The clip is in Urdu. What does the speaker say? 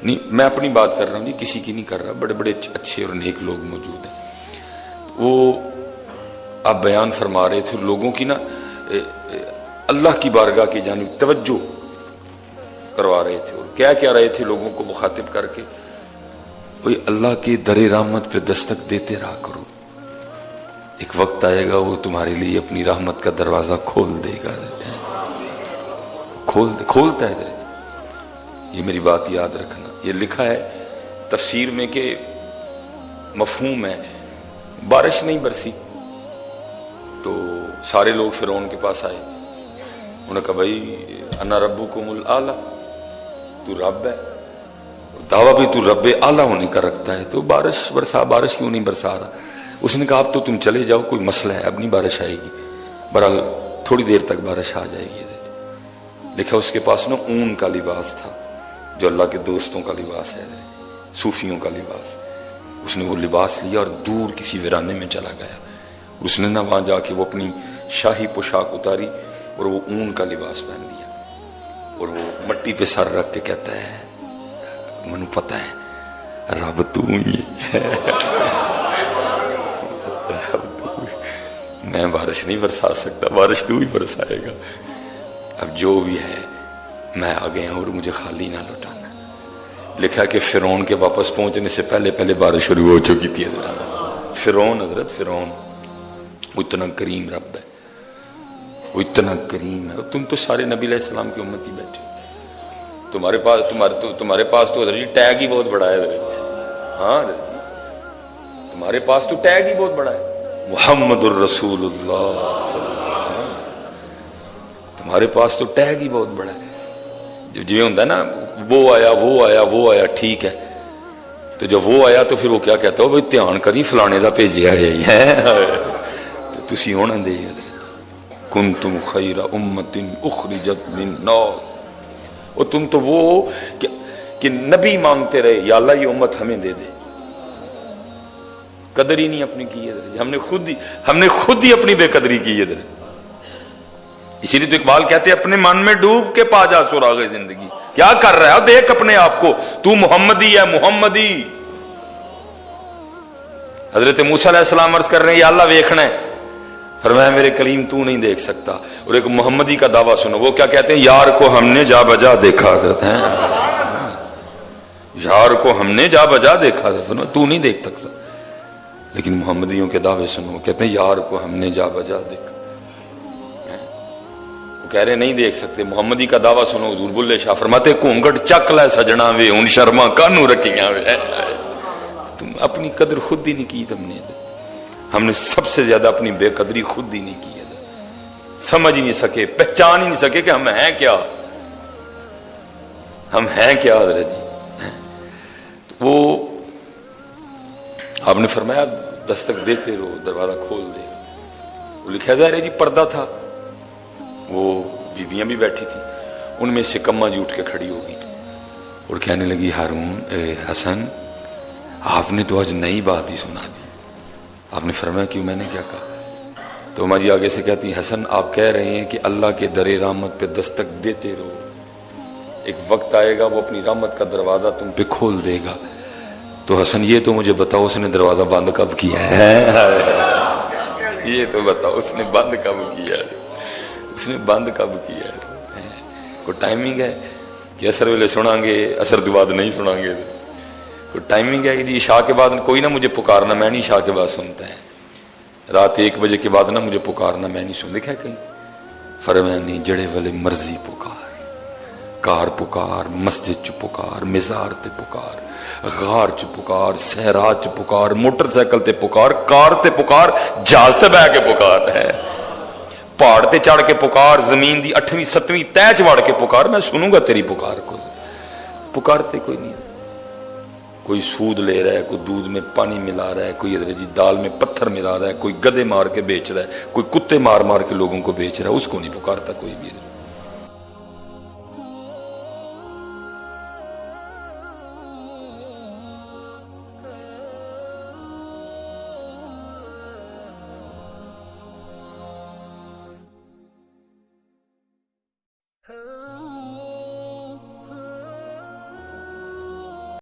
نہیں میں اپنی بات کر رہا ہوں، کسی کی نہیں کر رہا، بڑے بڑے اچھے اور نیک لوگ موجود ہیں، وہ آپ بیان فرما رہے تھے لوگوں کی نا اللہ کی بارگاہ کی جانب توجہ کروا رہے تھے، اور کیا رہے تھے لوگوں کو مخاطب کر کے، وہی اللہ کے در رحمت پہ دستک دیتے رہا کرو، ایک وقت آئے گا وہ تمہارے لیے اپنی رحمت کا دروازہ کھول دے گا، کھولتا ہے۔ یہ میری بات یاد رکھنا، یہ لکھا ہے تفسیر میں کہ مفہوم ہے، بارش نہیں برسی تو سارے لوگ فرعون کے پاس آئے، انہوں نے کہا بھائی انا ربکم الاعلی، تو رب ہے، دعویٰ بھی تو رب اعلیٰ ہونے کا رکھتا ہے، تو بارش برسا، بارش کیوں نہیں برسا رہا؟ اس نے کہا اب تو تم چلے جاؤ، کوئی مسئلہ ہے، اب نہیں بارش آئے گی، بہرحال تھوڑی دیر تک بارش آ جائے گی۔ لکھا اس کے پاس نا اون کا لباس تھا، جو اللہ کے دوستوں کا لباس ہے، صوفیوں کا لباس، اس نے وہ لباس لیا اور دور کسی ویرانے میں چلا گیا، اس نے نا وہاں جا کے وہ اپنی شاہی پوشاک اتاری اور وہ اون کا لباس پہن لیا، اور وہ مٹی پہ سر رکھ کے کہتا ہے منو پتہ ہے رب تو ہی ہے، میں بارش نہیں برسا سکتا، بارش تو ہی برسائے گا، اب جو بھی ہے میں آ گیا اور مجھے خالی نہ لوٹانا۔ لکھا کہ فرعون کے واپس پہنچنے سے پہلے بارش شروع ہو چکی تھی۔ فرعون، حضرت فرعون وہ اتنا کریم رب ہے، وہ اتنا کریم ہے، تم تو سارے نبی علیہ السلام کی امتی بیٹھے، تمہارے پاس تو حضرت جی ٹیگ ہی بہت بڑا ہے حضرت، ہاں حضرت جی تمہارے پاس تو ٹیگ ہی بہت بڑا ہے، محمد الرسول اللہ صلی اللہ علیہ وسلم، تمہارے پاس تو ٹیگ ہی بہت بڑا ہے۔ جو ہوتا ہے نا وہ آیا ٹھیک ہے، تو جب وہ آیا تو پھر وہ کیا کہتا ہو بھائی دھیان کری فلانے دا بھیجیا ہے، تسی ہونا دے کنتم خیر امت اخرجت للناس، اور تم تو وہ کہ نبی مانگتے رہے یا اللہ یہ امت ہمیں دے دے، قدر ہی نہیں اپنی کی ہے، ہم نے خود ہی اپنی بے قدری کی ہے۔ اسی لیے تو اقبال کہتے ہیں اپنے من میں ڈوب کے پا جا سراغ زندگی، کیا کر رہا ہے دیکھ اپنے آپ کو، تو محمدی ہے، محمدی۔ حضرت موسیٰ علیہ السلام عرض کر رہے ہیں یا اللہ ویکھنا ہے، فرمایا میرے کلیم تو نہیں دیکھ سکتا، اور ایک محمدی کا دعویٰ سنو، وہ کیا کہتے ہیں یار کو ہم نے جا بجا دیکھا، حضرت ہیں یار کو ہم نے جا بجا دیکھا، فرمایا تو نہیں دیکھ سکتا، لیکن محمدیوں کے دعوے سنو، کہتے ہیں یار کو ہم نے جا بجا دیکھا، وہ کہہ رہے نہیں دیکھ سکتے، محمدی کا دعویٰ سنو، حضور بلے شاہ فرماتے گھونگھٹ چک لے سجنا وے ان شرما کانو رکھیاں وے، تم اپنی قدر خود ہی نہیں کی، ہم نے سب سے زیادہ اپنی بے قدری خود ہی نہیں کی ہے، سمجھ ہی نہیں سکے، پہچان ہی نہیں سکے کہ ہم ہیں کیا، ہم ہیں کیا حضرت جی۔ وہ آپ نے فرمایا دستک دیتے رہو، دروازہ کھول دے، وہ لکھا ظاہر ہے جی پردہ تھا، وہ بیویاں بھی بیٹھی تھی، ان میں سے کما جی اٹھ کے کھڑی ہوگی اور کہنے لگی ہارون حسن آپ نے تو آج نئی بات ہی سنا دی۔ آپ نے فرمایا کیوں، میں نے کیا کہا؟ تو اماں جی آگے سے کہتی حسن آپ کہہ رہے ہیں کہ اللہ کے در رحمت پہ دستک دیتے رہو، ایک وقت آئے گا وہ اپنی رحمت کا دروازہ تم پہ کھول دے گا، تو حسن یہ تو مجھے بتاؤ اس نے دروازہ بند کب کیا ہے، یہ تو بتاؤ اس نے بند کب کیا ہے، اس نے بند کب کیا ہے، کوئی ٹائمنگ ہے کہ اثر ویلے سنیں گے اثر کے بعد نہیں سنیں گے، کوئی ٹائمنگ ہے کہ جی عشاء کے بعد کوئی نہ مجھے پکارنا، میں نہیں عشاء کے بعد سنتا ہے، رات 1 بجے کے بعد نہ مجھے پکارنا، میں نہیں سن، دیکھا کہیں فرمایا نہیں جڑے والے مرضی پکار، کار پکار، مسجد چ پکار، مزار تے پکار، غار چ پکار، صحرا چ پکار، موٹر سائیکل تے پکار، کار تے پکار، جہاز تے بہ کے پکار ہے، پہاڑ تے چڑھ کے پکار، زمین دی 8ویں 7ویں تہ چ وڑ کے پکار، میں سنوں گا تیری پکار کو، پکارتے کوئی نہیں، کوئی سود لے رہا ہے، کوئی دودھ میں پانی ملا رہا ہے، کوئی حضرت جی دال میں پتھر ملا رہا ہے، کوئی گدے مار کے بیچ رہا ہے، کوئی کتے مار مار کے لوگوں کو بیچ رہا ہے، اس کو نہیں پکارتا کوئی بھی۔